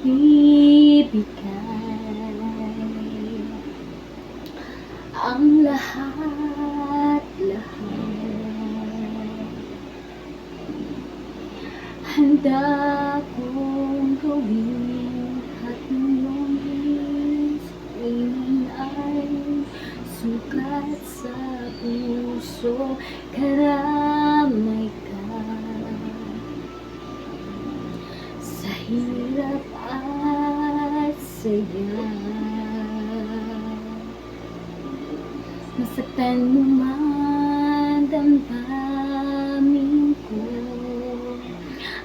ibigay ang lahat. Handa kong gawin at iyong isipin ay sukat sa puso. Karamay ka sa hirap at saya. Masaktan mo man damdamin ko,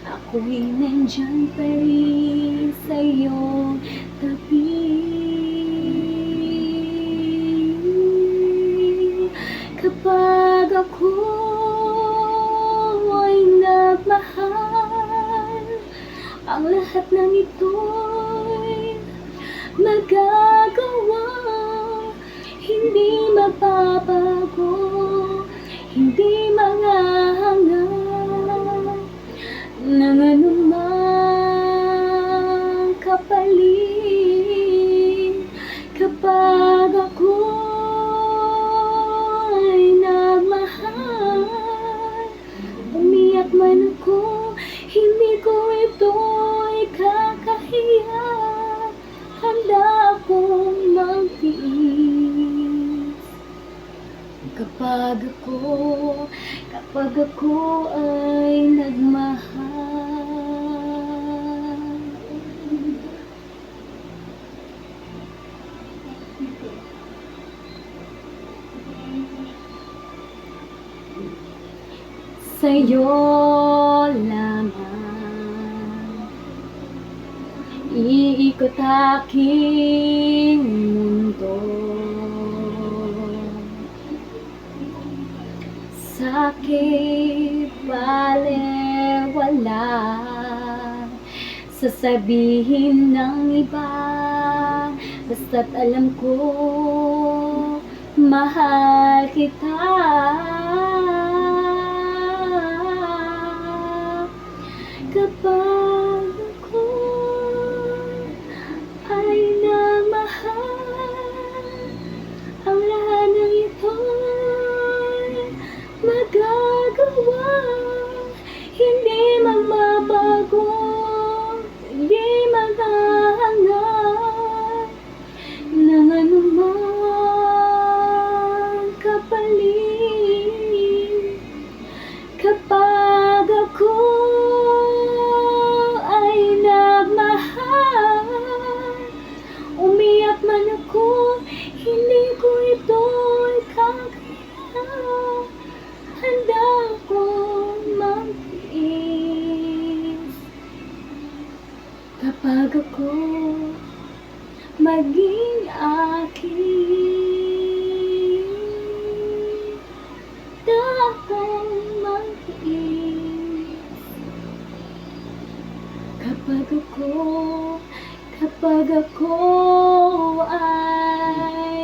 ako'y nandyan pa rin sa iyong tabi. Kapag ako ay nagmahal, ang lahat ng ito'y magagawa. Hindi magbabago, hindi mangahangad ng anumang kapalit. Kapag ako ay nagmahal, umiyak man ako, hindi ko ito'y kakahiya. Handa akong magtiis kapag ako ay nagmahal. Sa'yo lamang iikot aking mundo. Sa'kin balewala sasabihin ng iba, basta't alam ko mahal kita. Kapag ako ay namahal, ang lahat ng ito'y magagawa. Hindi magbabago, hindi maghahangad ng anumang kapalit. Kapag ako ay nagmahal, umiyak man ako, hindi ko ito'y kakayanan. Handa akong magtiis kapag ako maging akin. Handa akong magtiis kapag ako ay